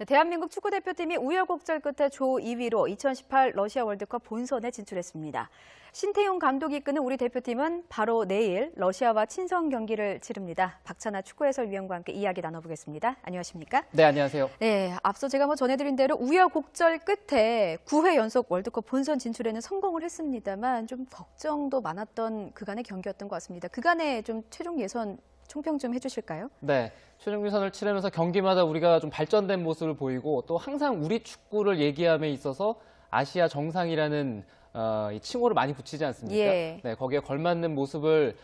대한민국 축구대표팀이 우여곡절 끝에 조 2위로 2018 러시아 월드컵 본선에 진출했습니다. 신태용 감독이 이끄는 우리 대표팀은 바로 내일 러시아와 친선 경기를 치릅니다. 박찬아 축구 해설위원과 함께 이야기 나눠보겠습니다. 안녕하십니까? 네, 안녕하세요. 네, 앞서 제가 전해드린 대로 우여곡절 끝에 9회 연속 월드컵 본선 진출에는 성공을 했습니다만 좀 걱정도 많았던 그간의 경기였던 것 같습니다. 그간의 좀 최종 예선 총평 좀 해주실까요? 네, 최종 예선을 치르면서 경기마다 우리가 좀 발전된 모습을 보이고 또 항상 우리 축구를 얘기함에 있어서 아시아 정상이라는 이 칭호를 많이 붙이지 않습니까? 예. 네, 거기에 걸맞는 모습을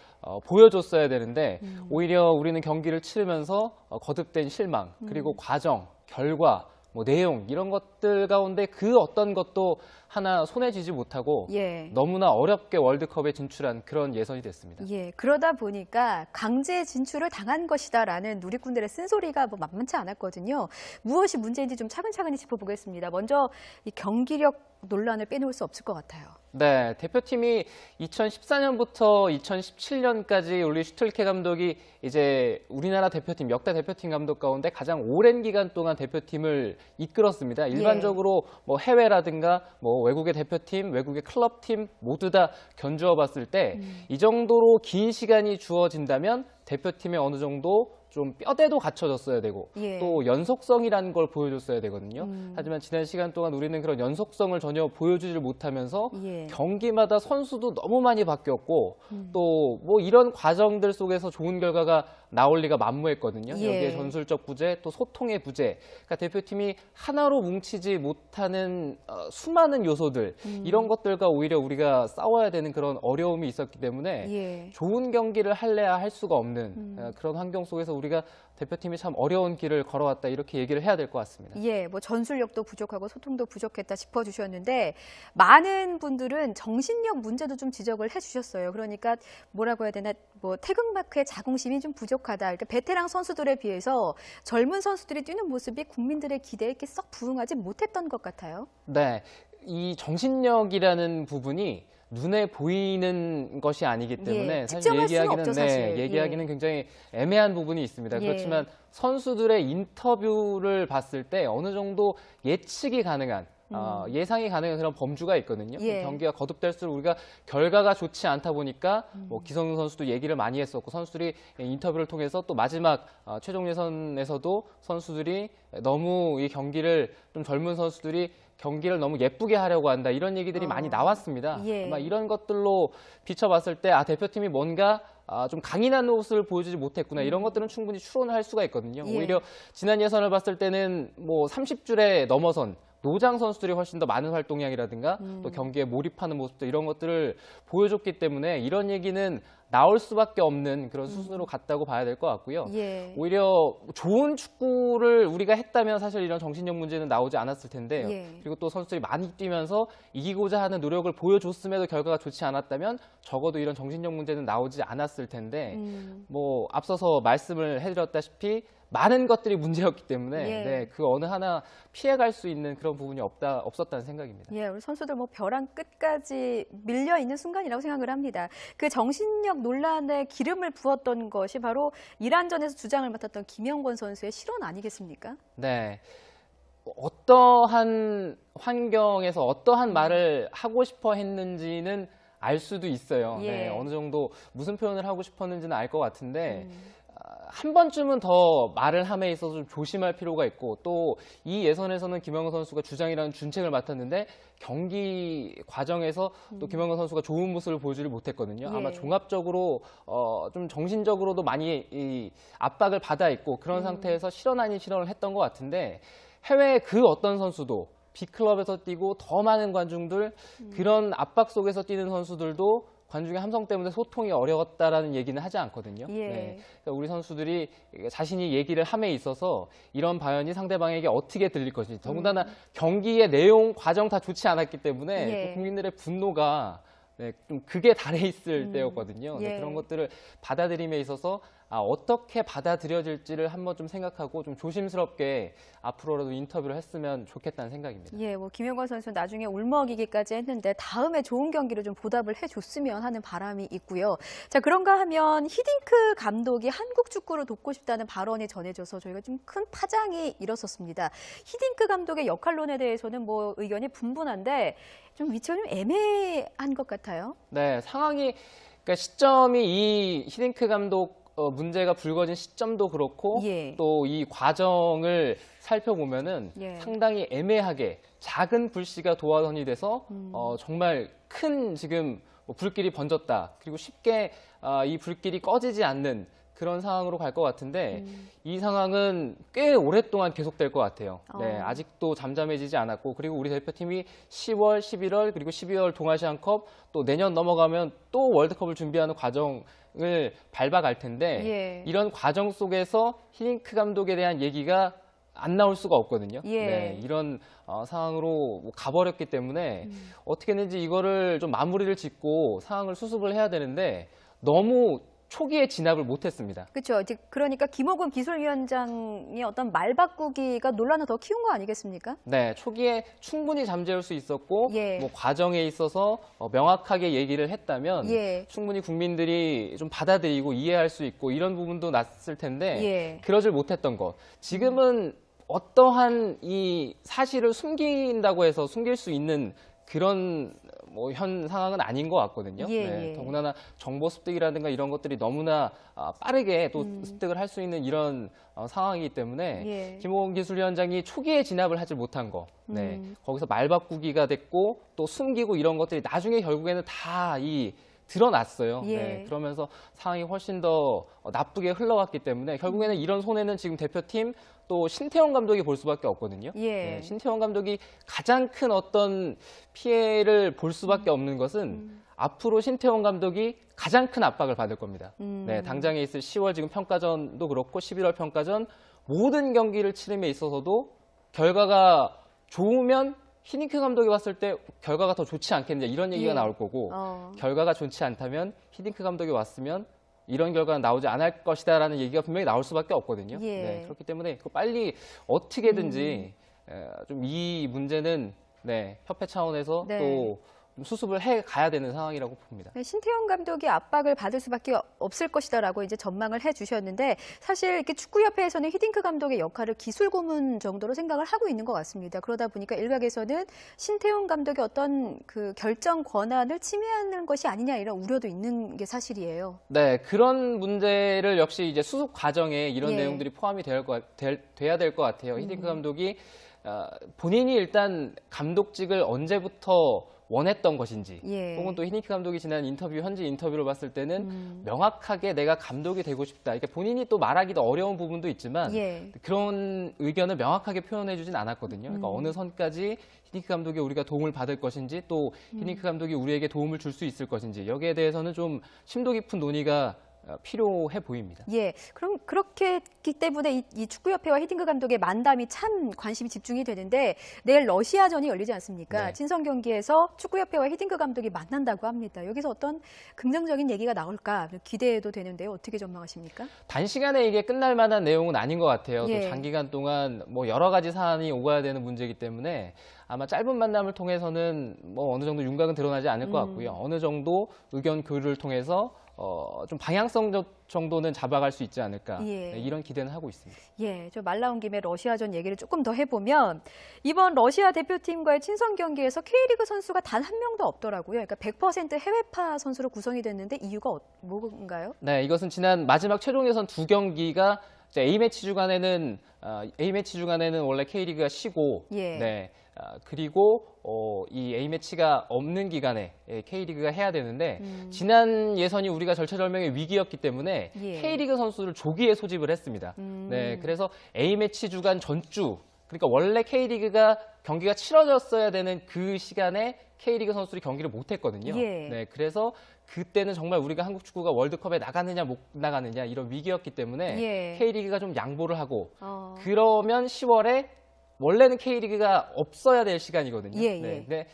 보여줬어야 되는데 오히려 우리는 경기를 치르면서 거듭된 실망, 그리고 과정, 결과, 내용 이런 것들 가운데 그 어떤 것도 하나 손에 쥐지 못하고 예. 너무나 어렵게 월드컵에 진출한 그런 예선이 됐습니다. 예, 그러다 보니까 강제 진출을 당한 것이다라는 누리꾼들의 쓴소리가 만만치 않았거든요. 무엇이 문제인지 좀 차근차근히 짚어보겠습니다. 먼저 이 경기력 논란을 빼놓을 수 없을 것 같아요. 네, 대표팀이 2014년부터 2017년까지 우리 슈틀케 감독이 이제 우리나라 대표팀, 역대 대표팀 감독 가운데 가장 오랜 기간 동안 대표팀을 이끌었습니다. 일반적으로 해외라든가 외국의 대표팀, 외국의 클럽팀 모두 다 견주어 봤을 때 이 정도로 긴 시간이 주어진다면 대표팀에 어느 정도 좀 뼈대도 갖춰졌어야 되고 예. 또 연속성이라는 걸 보여줬어야 되거든요. 하지만 지난 시간 동안 우리는 그런 연속성을 전혀 보여주질 못하면서 예. 경기마다 선수도 너무 많이 바뀌었고 또 이런 과정들 속에서 좋은 결과가 나올 리가 만무했거든요. 예. 여기에 전술적 부재, 또 소통의 부재. 그러니까 대표팀이 하나로 뭉치지 못하는 수많은 요소들 이런 것들과 오히려 우리가 싸워야 되는 그런 어려움이 있었기 때문에 예. 좋은 경기를 할래야 할 수가 없는 그런 환경 속에서 우리가 대표팀이 참 어려운 길을 걸어왔다 이렇게 얘기를 해야 될 것 같습니다. 예, 전술력도 부족하고 소통도 부족했다 짚어주셨는데 많은 분들은 정신력 문제도 좀 지적을 해주셨어요. 그러니까 뭐라고 해야 되나 태극마크의 자긍심이 좀 부족하다. 그러니까 베테랑 선수들에 비해서 젊은 선수들이 뛰는 모습이 국민들의 기대에 이렇게 썩 부응하지 못했던 것 같아요. 네, 이 정신력이라는 부분이 눈에 보이는 것이 아니기 때문에 예, 사실 얘기하기는 없죠, 사실. 얘기하기는 예. 굉장히 애매한 부분이 있습니다. 예. 그렇지만 선수들의 인터뷰를 봤을 때 어느 정도 예측이 가능한 예상이 가능한 그런 범주가 있거든요. 예. 경기가 거듭될수록 우리가 결과가 좋지 않다 보니까 기성용 선수도 얘기를 많이 했었고 선수들이 인터뷰를 통해서 또 마지막 최종 예선에서도 선수들이 너무 이 경기를 좀 젊은 선수들이 경기를 너무 예쁘게 하려고 한다 이런 얘기들이 많이 나왔습니다. 예. 아마 이런 것들로 비춰봤을 때 대표팀이 뭔가 좀 강인한 모습을 보여주지 못했구나 이런 것들은 충분히 추론할 수가 있거든요. 예. 오히려 지난 예선을 봤을 때는 30줄에 넘어선 노장 선수들이 훨씬 더 많은 활동량이라든가 또 경기에 몰입하는 모습들 이런 것들을 보여줬기 때문에 이런 얘기는 나올 수밖에 없는 그런 수순으로 갔다고 봐야 될 것 같고요. 예. 오히려 좋은 축구를 우리가 했다면 사실 이런 정신력 문제는 나오지 않았을 텐데요. 예. 그리고 또 선수들이 많이 뛰면서 이기고자 하는 노력을 보여줬음에도 결과가 좋지 않았다면 적어도 이런 정신력 문제는 나오지 않았을 텐데 앞서서 말씀을 해드렸다시피 많은 것들이 문제였기 때문에 예. 그 어느 하나 피해갈 수 있는 그런 부분이 없었다는 생각입니다. 예, 우리 선수들 벼랑 끝까지 밀려 있는 순간이라고 생각을 합니다. 그 정신력 논란에 기름을 부었던 것이 바로 이란전에서 주장을 맡았던 김영권 선수의 실언 아니겠습니까? 네. 어떠한 환경에서 어떠한 말을 하고 싶어 했는지는 알 수도 있어요. 예. 네, 어느 정도 무슨 표현을 하고 싶었는지는 알 것 같은데 한 번쯤은 더 말을 함에 있어서 좀 조심할 필요가 있고 또 이 예선에서는 김영권 선수가 주장이라는 준책을 맡았는데 경기 과정에서 또 김영권 선수가 좋은 모습을 보여주지 못했거든요. 예. 아마 종합적으로 좀 정신적으로도 많이 이 압박을 받아 있고 그런 상태에서 실언 아닌 실언을 했던 것 같은데 해외 그 어떤 선수도 B클럽에서 뛰고 더 많은 관중들 그런 압박 속에서 뛰는 선수들도 관중의 함성 때문에 소통이 어려웠다라는 얘기는 하지 않거든요. 예. 네. 그러니까 우리 선수들이 자신이 얘기를 함에 있어서 이런 발언이 상대방에게 어떻게 들릴 것인지 더군다나 경기의 내용, 과정 다 좋지 않았기 때문에 예. 또 국민들의 분노가 좀 극에 달해 있을 때였거든요. 예. 그런 것들을 받아들임에 있어서 어떻게 받아들여질지를 한번 좀 생각하고 좀 조심스럽게 앞으로라도 인터뷰를 했으면 좋겠다는 생각입니다. 예, 뭐 김영권 선수 나중에 울먹이기까지 했는데 다음에 좋은 경기로 좀 보답을 해줬으면 하는 바람이 있고요. 자, 그런가 하면 히딩크 감독이 한국 축구를 돕고 싶다는 발언이 전해져서 저희가 좀 큰 파장이 일었었습니다. 히딩크 감독의 역할론에 대해서는 뭐 의견이 분분한데 좀 위치가 좀 애매한 것 같아요. 네, 상황이 그러니까 시점이 이 히딩크 감독 문제가 불거진 시점도 그렇고 예. 또 이 과정을 살펴보면은 예. 상당히 애매하게 작은 불씨가 도화선이 돼서 정말 큰 지금 불길이 번졌다. 그리고 쉽게 이 불길이 꺼지지 않는 그런 상황으로 갈 것 같은데 이 상황은 꽤 오랫동안 계속될 것 같아요. 네, 아직도 잠잠해지지 않았고 그리고 우리 대표팀이 10월, 11월 그리고 12월 동아시안컵 또 내년 넘어가면 또 월드컵을 준비하는 과정을 밟아갈 텐데 예. 이런 과정 속에서 히딩크 감독에 대한 얘기가 안 나올 수가 없거든요. 예. 네, 이런 상황으로 가버렸기 때문에 어떻게든지 이거를 좀 마무리를 짓고 상황을 수습을 해야 되는데 너무 초기에 진압을 못했습니다. 그렇죠. 그러니까 김호근 기술위원장의 어떤 말 바꾸기가 논란을 더 키운 거 아니겠습니까? 네, 초기에 충분히 잠재울 수 있었고 예. 뭐 과정에 있어서 명확하게 얘기를 했다면 예. 충분히 국민들이 좀 받아들이고 이해할 수 있고 이런 부분도 났을 텐데 예. 그러질 못했던 것. 지금은 어떠한 이 사실을 숨긴다고 해서 숨길 수 있는 그런 뭐 현 상황은 아닌 것 같거든요. 예, 네, 예. 더군다나 정보 습득이라든가 이런 것들이 너무나 빠르게 또 습득을 할 수 있는 이런 상황이기 때문에 예. 김호건 기술위원장이 초기에 진압을 하지 못한 거, 네, 거기서 말 바꾸기가 됐고 또 숨기고 이런 것들이 나중에 결국에는 다 드러났어요. 예. 네, 그러면서 상황이 훨씬 더 나쁘게 흘러갔기 때문에 결국에는 이런 손해는 지금 대표팀 또 신태용 감독이 볼 수밖에 없거든요. 예. 네, 신태용 감독이 가장 큰 어떤 피해를 볼 수밖에 없는 것은 앞으로 신태용 감독이 가장 큰 압박을 받을 겁니다. 네, 당장에 있을 10월 지금 평가전도 그렇고 11월 평가전 모든 경기를 치름에 있어서도 결과가 좋으면 히딩크 감독이 봤을 때 결과가 더 좋지 않겠느냐 이런 얘기가 예. 나올 거고 결과가 좋지 않다면 히딩크 감독이 왔으면 이런 결과는 나오지 않을 것이다라는 얘기가 분명히 나올 수밖에 없거든요. 예. 네, 그렇기 때문에 빨리 어떻게든지 좀 이 문제는 네, 협회 차원에서 네. 또 수습을 해 가야 되는 상황이라고 봅니다. 신태용 감독이 압박을 받을 수밖에 없을 것이다라고 이제 전망을 해주셨는데 사실 이렇게 축구협회에서는 히딩크 감독의 역할을 기술 고문 정도로 생각을 하고 있는 것 같습니다. 그러다 보니까 일각에서는 신태용 감독의 어떤 그 결정 권한을 침해하는 것이 아니냐 이런 우려도 있는 게 사실이에요. 네, 그런 문제를 역시 이제 수습 과정에 이런 예. 내용들이 포함이 돼야 될 것 같아요. 히딩크 감독이 본인이 일단 감독직을 언제부터 원했던 것인지 예. 혹은 또 히딩크 감독이 지난 현지 인터뷰를 봤을 때는 명확하게 내가 감독이 되고 싶다. 그러니까 본인이 또 말하기도 어려운 부분도 있지만 예. 그런 의견을 명확하게 표현해 주진 않았거든요. 그러니까 어느 선까지 히딩크 감독이 우리가 도움을 받을 것인지 또 히딩크 감독이 우리에게 도움을 줄 수 있을 것인지 여기에 대해서는 좀 심도 깊은 논의가 필요해 보입니다. 예, 그럼 그렇게 했기 때문에 이 축구협회와 히딩크 감독의 만담이 참 관심이 집중이 되는데 내일 러시아전이 열리지 않습니까? 네. 친선 경기에서 축구협회와 히딩크 감독이 만난다고 합니다. 여기서 어떤 긍정적인 얘기가 나올까 기대해도 되는데요. 어떻게 전망하십니까? 단시간에 이게 끝날 만한 내용은 아닌 것 같아요. 예. 또 장기간 동안 뭐 여러 가지 사안이 오가야 되는 문제이기 때문에 아마 짧은 만남을 통해서는 뭐 어느 정도 윤곽은 드러나지 않을 것 같고요. 어느 정도 의견 교류를 통해서 좀 방향성 정도는 잡아갈 수 있지 않을까 예. 네, 이런 기대는 하고 있습니다. 예, 저 말 나온 김에 러시아전 얘기를 조금 더 해보면 이번 러시아 대표팀과의 친선 경기에서 K리그 선수가 단 한 명도 없더라고요. 그러니까 100% 해외파 선수로 구성이 됐는데 이유가 뭔가요? 네, 이것은 지난 마지막 최종 예선 2경기가 A매치 주간에는 원래 K리그가 쉬고 예. 네. 그리고 이 A매치가 없는 기간에 K리그가 해야 되는데 지난 예선이 우리가 절체절명의 위기였기 때문에 예. K리그 선수를 조기에 소집을 했습니다. 네, 그래서 A매치 주간 전주 그러니까 원래 K리그가 경기가 치러졌어야 되는 그 시간에 K리그 선수들이 경기를 못했거든요. 예. 네, 그래서 그때는 정말 우리가 한국 축구가 월드컵에 나가느냐 못 나가느냐 이런 위기였기 때문에 예. K리그가 좀 양보를 하고 그러면 10월에 원래는 K리그가 없어야 될 시간이거든요. 예, 예. 네, 근데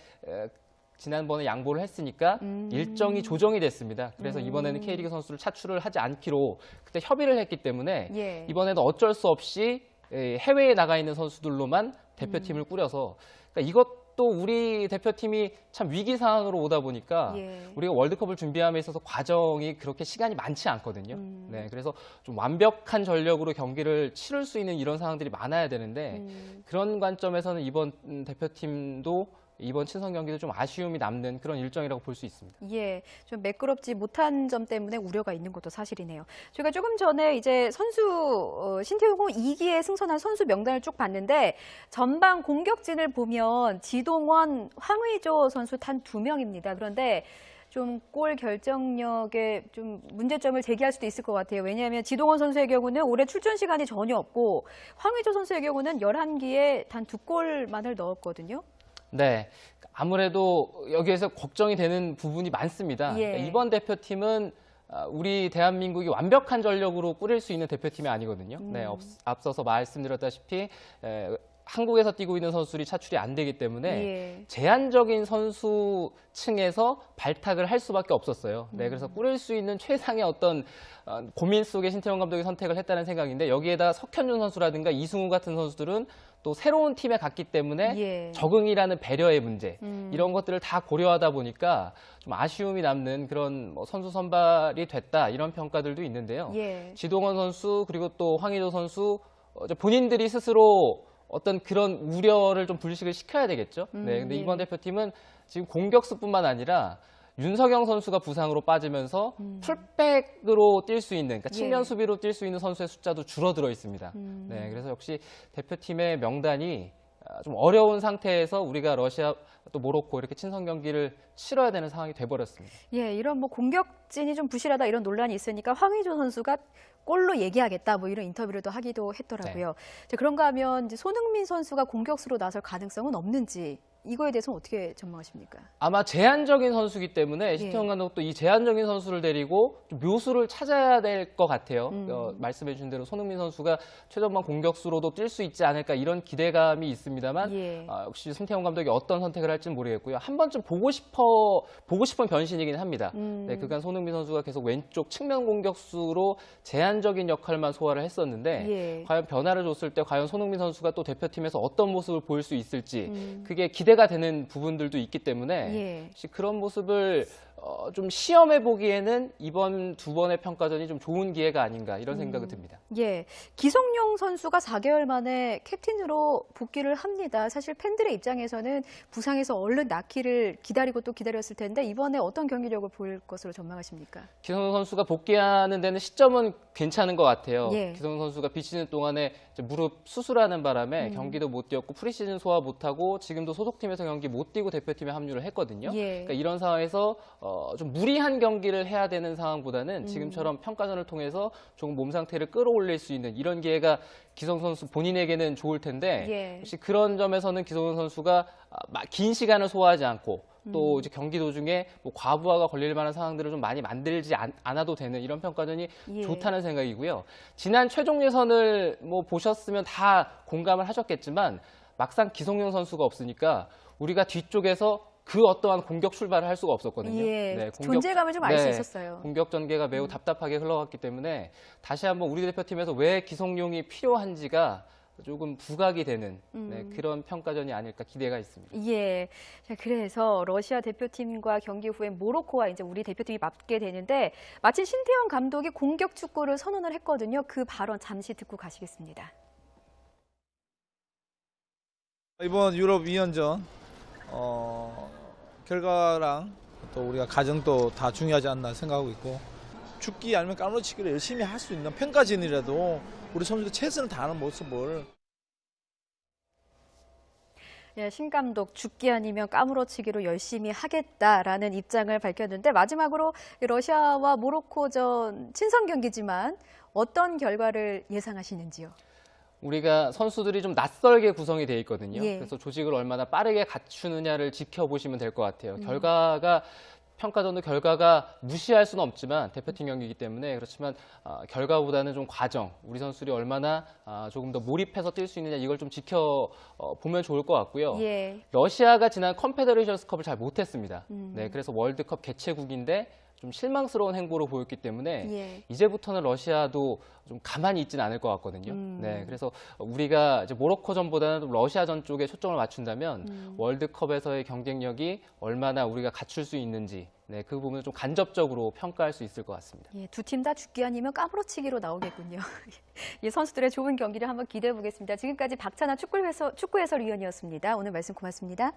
지난번에 양보를 했으니까 일정이 조정이 됐습니다. 그래서 이번에는 K리그 선수를 차출을 하지 않기로 그때 협의를 했기 때문에 예. 이번에도 어쩔 수 없이 해외에 나가 있는 선수들로만 대표팀을 꾸려서 그러니까 이것도 우리 대표팀이 참 위기 상황으로 오다 보니까 예. 우리가 월드컵을 준비함에 있어서 과정이 그렇게 시간이 많지 않거든요. 네, 그래서 좀 완벽한 전력으로 경기를 치를 수 있는 이런 상황들이 많아야 되는데 그런 관점에서는 이번 대표팀도 이번 친선 경기도 좀 아쉬움이 남는 그런 일정이라고 볼 수 있습니다. 예, 좀 매끄럽지 못한 점 때문에 우려가 있는 것도 사실이네요. 저희가 조금 전에 이제 선수 신태용호 2기에 승선한 선수 명단을 쭉 봤는데 전방 공격진을 보면 지동원, 황의조 선수 단 2명입니다. 그런데 좀 골 결정력에 좀 문제점을 제기할 수도 있을 것 같아요. 왜냐하면 지동원 선수의 경우는 올해 출전 시간이 전혀 없고 황의조 선수의 경우는 11기에 단 2골만을 넣었거든요. 네, 아무래도 여기에서 걱정이 되는 부분이 많습니다. 예. 그러니까 이번 대표팀은 우리 대한민국이 완벽한 전력으로 꾸릴 수 있는 대표팀이 아니거든요. 네, 앞서서 말씀드렸다시피 한국에서 뛰고 있는 선수들이 차출이 안 되기 때문에 예. 제한적인 선수층에서 발탁을 할 수밖에 없었어요. 네, 그래서 꾸릴 수 있는 최상의 어떤 고민 속에 신태용 감독이 선택을 했다는 생각인데 여기에다 석현준 선수라든가 이승우 같은 선수들은 또 새로운 팀에 갔기 때문에 예. 적응이라는 배려의 문제 이런 것들을 다 고려하다 보니까 좀 아쉬움이 남는 그런 선수 선발이 됐다 이런 평가들도 있는데요. 예. 지동원 선수 그리고 또 황의조 선수 본인들이 스스로 어떤 그런 우려를 좀 불식을 시켜야 되겠죠. 네, 근데 예. 이번 대표팀은 지금 공격수뿐만 아니라 윤석영 선수가 부상으로 빠지면서 풀백으로 뛸 수 있는, 그러니까 측면 예. 수비로 뛸 수 있는 선수의 숫자도 줄어들어 있습니다. 네, 그래서 역시 대표팀의 명단이 좀 어려운 상태에서 우리가 러시아 또 모로코 이렇게 친선 경기를 치러야 되는 상황이 돼버렸습니다. 예, 이런 뭐 공격진이 좀 부실하다 이런 논란이 있으니까 황의조 선수가 골로 얘기하겠다 뭐 이런 인터뷰를 또 하기도 했더라고요. 자, 그런가 하면 이제 손흥민 선수가 공격수로 나설 가능성은 없는지 이거에 대해서는 어떻게 전망하십니까? 아마 제한적인 선수이기 때문에 신태용 감독도 이 제한적인 선수를 데리고 좀 묘수를 찾아야 될 것 같아요. 말씀해 주신 대로 손흥민 선수가 최전방 공격수로도 뛸 수 있지 않을까 이런 기대감이 있습니다만 예. 역시 신태용 감독이 어떤 선택을 할지는 모르겠고요. 한 번쯤 보고 싶은 변신이긴 합니다. 네, 그간 손흥민 선수가 계속 왼쪽 측면 공격수로 제한적인 역할만 소화를 했었는데 예. 과연 변화를 줬을 때 과연 손흥민 선수가 또 대표팀에서 어떤 모습을 보일 수 있을지 그게 기대가 되는 부분들도 있기 때문에 예. 혹시 그런 모습을 좀 시험해 보기에는 이번 두 번의 평가전이 좀 좋은 기회가 아닌가 이런 생각이 듭니다. 예, 기성용 선수가 4개월 만에 캡틴으로 복귀를 합니다. 사실 팬들의 입장에서는 부상에서 얼른 낫기를 기다리고 또 기다렸을 텐데 이번에 어떤 경기력을 보일 것으로 전망하십니까? 기성용 선수가 복귀하는 데는 시점은 괜찮은 것 같아요. 예. 기성용 선수가 비시즌 동안에 이제 무릎 수술하는 바람에 경기도 못 뛰었고 프리시즌 소화 못하고 지금도 소속팀에서 경기 못 뛰고 대표팀에 합류를 했거든요. 예. 그러니까 이런 상황에서 좀 무리한 경기를 해야 되는 상황보다는 지금처럼 평가전을 통해서 조금 몸 상태를 끌어올릴 수 있는 이런 기회가 기성 선수 본인에게는 좋을 텐데 예. 혹시 그런 점에서는 기성 선수가 긴 시간을 소화하지 않고 또 이제 경기 도중에 뭐 과부하가 걸릴 만한 상황들을 좀 많이 만들지 않아도 되는 이런 평가전이 예. 좋다는 생각이고요. 지난 최종 예선을 뭐 보셨으면 다 공감을 하셨겠지만 막상 기성용 선수가 없으니까 우리가 뒤쪽에서 그 어떠한 공격 출발을 할 수가 없었거든요. 예. 네, 존재감을 좀 알 수 있었어요. 공격 전개가 매우 답답하게 흘러갔기 때문에 다시 한번 우리 대표팀에서 왜 기성용이 필요한지가 조금 부각이 되는 그런 평가전이 아닐까 기대가 있습니다. 예. 자, 그래서 러시아 대표팀과 경기 후에 모로코와 이제 우리 대표팀이 맞게 되는데 마침 신태용 감독이 공격 축구를 선언을 했거든요. 그 발언 잠시 듣고 가시겠습니다. 이번 유럽 2연전 결과랑 또 우리가 가정도 다 중요하지 않나 생각하고 있고 죽기 아니면 까무러치기를 열심히 할 수 있는 평가전이라도 우리 선수들 최선을 다하는 모습을 예, 신 감독 죽기 아니면 까무러치기로 열심히 하겠다라는 입장을 밝혔는데 마지막으로 러시아와 모로코전 친선 경기지만 어떤 결과를 예상하시는지요? 우리가 선수들이 좀 낯설게 구성이 돼 있거든요. 예. 그래서 조직을 얼마나 빠르게 갖추느냐를 지켜보시면 될 것 같아요. 결과가 평가전도 결과가 무시할 수는 없지만 대표팀 경기이기 때문에 그렇지만 결과보다는 좀 과정, 우리 선수들이 얼마나 조금 더 몰입해서 뛸 수 있느냐 이걸 좀 지켜보면 좋을 것 같고요. 예. 러시아가 지난 컨페더레이션스컵을 잘 못했습니다. 네, 그래서 월드컵 개최국인데 좀 실망스러운 행보를 보였기 때문에 예. 이제부터는 러시아도 좀 가만히 있지는 않을 것 같거든요. 네, 그래서 우리가 이제 모로코전보다는 좀 러시아전 쪽에 초점을 맞춘다면 월드컵에서의 경쟁력이 얼마나 우리가 갖출 수 있는지 네, 그 부분을 좀 간접적으로 평가할 수 있을 것 같습니다. 예, 두 팀 다 죽기 아니면 까무러치기로 나오겠군요. 예, 선수들의 좋은 경기를 한번 기대해 보겠습니다. 지금까지 박찬아 축구 해설위원이었습니다. 오늘 말씀 고맙습니다.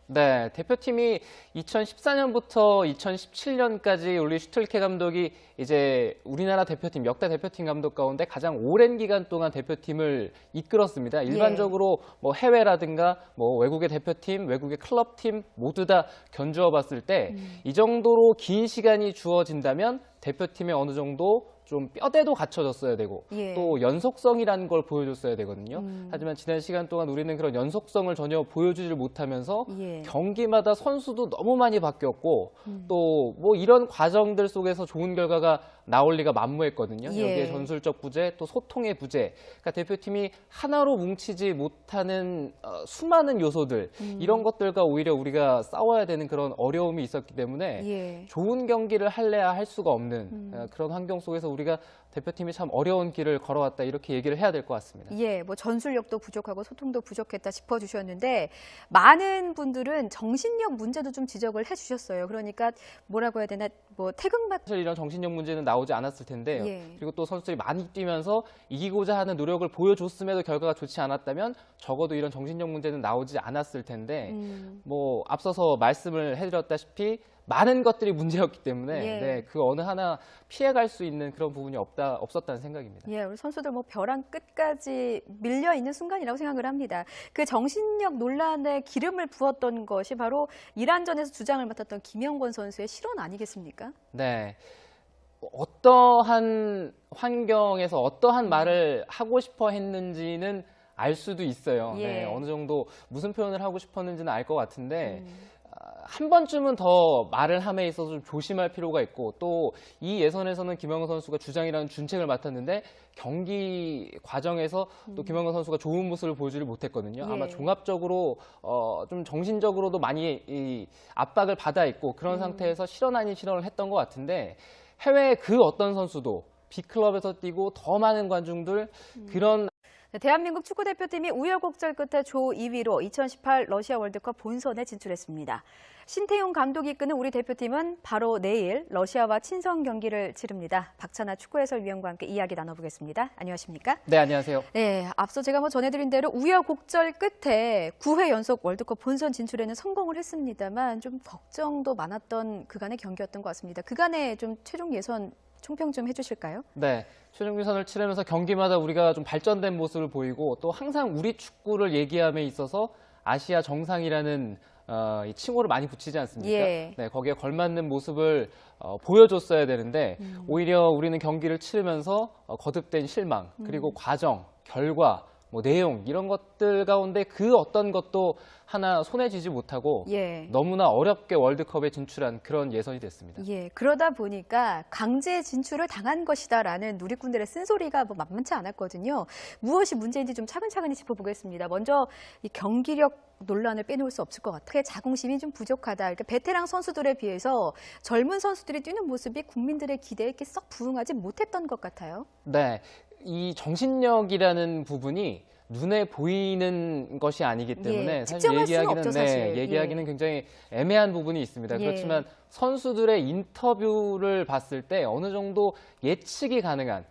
네, 대표팀이 2014년부터 2017년까지 우리 슈틀케 감독이 이제 우리나라 대표팀, 역대 대표팀 감독 가운데 가장 오랜 기간 동안 대표팀을 이끌었습니다. 일반적으로 뭐 해외라든가 뭐 외국의 대표팀, 외국의 클럽팀 모두 다 견주어 봤을 때 이 정도로 긴 시간이 주어진다면 대표팀에 어느 정도 좀 뼈대도 갖춰졌어야 되고 예. 또 연속성이라는 걸 보여줬어야 되거든요. 하지만 지난 시간 동안 우리는 그런 연속성을 전혀 보여주질 못하면서 예. 경기마다 선수도 너무 많이 바뀌었고 또 뭐 이런 과정들 속에서 좋은 결과가 나올 리가 만무했거든요. 예. 여기에 전술적 부재, 또 소통의 부재. 그러니까 대표팀이 하나로 뭉치지 못하는 수많은 요소들 이런 것들과 오히려 우리가 싸워야 되는 그런 어려움이 있었기 때문에 예. 좋은 경기를 할래야 할 수가 없는 그런 환경 속에서 우리가 대표팀이 참 어려운 길을 걸어왔다 이렇게 얘기를 해야 될 것 같습니다. 예, 뭐 전술력도 부족하고 소통도 부족했다 짚어주셨는데 많은 분들은 정신력 문제도 좀 지적을 해주셨어요. 그러니까 뭐라고 해야 되나, 뭐 태극마크. 사실 이런 정신력 문제는 나오지 않았을 텐데요. 예. 그리고 또 선수들이 많이 뛰면서 이기고자 하는 노력을 보여줬음에도 결과가 좋지 않았다면 적어도 이런 정신력 문제는 나오지 않았을 텐데 뭐 앞서서 말씀을 해드렸다시피 많은 것들이 문제였기 때문에 예. 네, 그 어느 하나 피해갈 수 있는 그런 부분이 없었다는 생각입니다. 예, 우리 선수들 뭐 벼랑 끝까지 밀려 있는 순간이라고 생각을 합니다. 그 정신력 논란에 기름을 부었던 것이 바로 이란전에서 주장을 맡았던 김영권 선수의 실언 아니겠습니까? 네. 어떠한 환경에서 어떠한 말을 하고 싶어 했는지는 알 수도 있어요. 예. 네, 어느 정도 무슨 표현을 하고 싶었는지는 알 것 같은데 한 번쯤은 더 말을 함에 있어서 좀 조심할 필요가 있고 또 이 예선에서는 김영건 선수가 주장이라는 준책을 맡았는데 경기 과정에서 또 김영건 선수가 좋은 모습을 보여주지 못했거든요. 예. 아마 종합적으로 좀 정신적으로도 많이 이 압박을 받아 있고 그런 상태에서 실언 아닌 실언을 했던 것 같은데 해외 그 어떤 선수도 B클럽에서 뛰고 더 많은 관중들 그런 네, 대한민국 축구대표팀이 우여곡절 끝에 조 2위로 2018 러시아 월드컵 본선에 진출했습니다. 신태용 감독이 이끄는 우리 대표팀은 바로 내일 러시아와 친선 경기를 치릅니다. 박찬아 축구해설위원과 함께 이야기 나눠보겠습니다. 안녕하십니까? 네, 안녕하세요. 네, 앞서 제가 전해드린 대로 우여곡절 끝에 9회 연속 월드컵 본선 진출에는 성공을 했습니다만 좀 걱정도 많았던 그간의 경기였던 것 같습니다. 그간의 좀 최종 예선 총평 좀 해주실까요? 네. 최종 예선을 치르면서 경기마다 우리가 좀 발전된 모습을 보이고 또 항상 우리 축구를 얘기함에 있어서 아시아 정상이라는 이 칭호를 많이 붙이지 않습니까? 예. 네, 거기에 걸맞는 모습을 보여줬어야 되는데 오히려 우리는 경기를 치르면서 거듭된 실망 그리고 과정, 결과, 뭐 내용 이런 것들 가운데 그 어떤 것도 하나 손에 쥐지 못하고 예. 너무나 어렵게 월드컵에 진출한 그런 예선이 됐습니다. 예, 그러다 보니까 강제 진출을 당한 것이다라는 누리꾼들의 쓴소리가 뭐 만만치 않았거든요. 무엇이 문제인지 좀 차근차근히 짚어보겠습니다. 먼저 이 경기력 논란을 빼놓을 수 없을 것 같아요. 자긍심이 좀 부족하다. 그러니까 베테랑 선수들에 비해서 젊은 선수들이 뛰는 모습이 국민들의 기대에 이렇게 썩 부응하지 못했던 것 같아요. 네, 이 정신력이라는 부분이 눈에 보이는 것이 아니기 때문에 예, 사실 측정할 수는 없죠, 사실. 얘기하기는 예. 굉장히 애매한 부분이 있습니다. 예. 그렇지만 선수들의 인터뷰를 봤을 때 어느 정도 예측이 가능한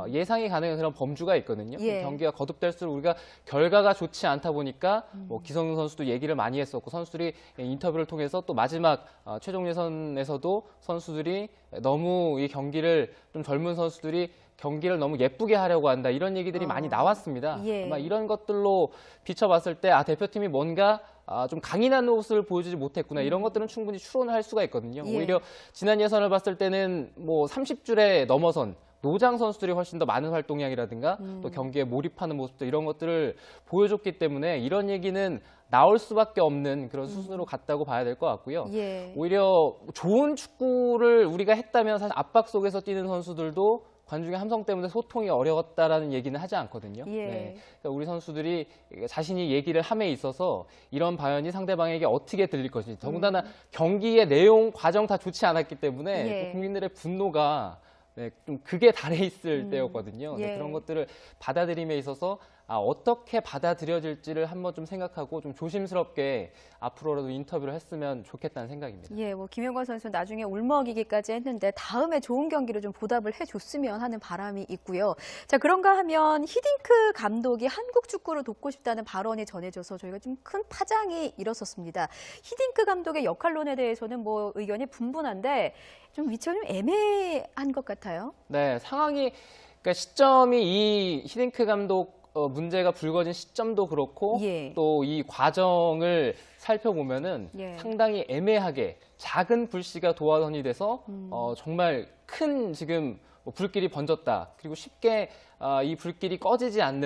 예상이 가능한 그런 범주가 있거든요. 예. 경기가 거듭될수록 우리가 결과가 좋지 않다 보니까 뭐 기성용 선수도 얘기를 많이 했었고 선수들이 인터뷰를 통해서 또 마지막 최종 예선에서도 선수들이 너무 이 경기를 좀 젊은 선수들이 경기를 너무 예쁘게 하려고 한다 이런 얘기들이 많이 나왔습니다. 예. 아마 이런 것들로 비춰봤을 때 대표팀이 뭔가 좀 강인한 모습을 보여주지 못했구나 이런 것들은 충분히 추론을 할 수가 있거든요. 예. 오히려 지난 예선을 봤을 때는 뭐 30줄에 넘어선 노장 선수들이 훨씬 더 많은 활동량이라든가 또 경기에 몰입하는 모습들 이런 것들을 보여줬기 때문에 이런 얘기는 나올 수밖에 없는 그런 수순으로 갔다고 봐야 될 것 같고요. 예. 오히려 좋은 축구를 우리가 했다면 사실 압박 속에서 뛰는 선수들도 관중의 함성 때문에 소통이 어려웠다라는 얘기는 하지 않거든요. 예. 그러니까 우리 선수들이 자신이 얘기를 함에 있어서 이런 발언이 상대방에게 어떻게 들릴 것인지 더군다나 경기의 내용, 과정 다 좋지 않았기 때문에 예. 또 국민들의 분노가 좀 극에 달해 있을 때였거든요. 예. 그런 것들을 받아들임에 있어서 어떻게 받아들여질지를 한번 좀 생각하고 좀 조심스럽게 앞으로라도 인터뷰를 했으면 좋겠다는 생각입니다. 예, 뭐 김영권 선수 나중에 울먹이기까지 했는데 다음에 좋은 경기로 좀 보답을 해줬으면 하는 바람이 있고요. 자, 그런가 하면 히딩크 감독이 한국 축구를 돕고 싶다는 발언이 전해져서 저희가 좀 큰 파장이 일었었습니다. 히딩크 감독의 역할론에 대해서는 뭐 의견이 분분한데 좀 위치가 좀 애매한 것 같아요. 네, 상황이 그러니까 시점이 이 히딩크 감독 문제가 불거진 시점도 그렇고 예. 또 이 과정을 살펴보면은 예. 상당히 애매하게 작은 불씨가 도화선이 돼서 정말 큰 지금 불길이 번졌다. 그리고 쉽게 이 불길이 꺼지지 않는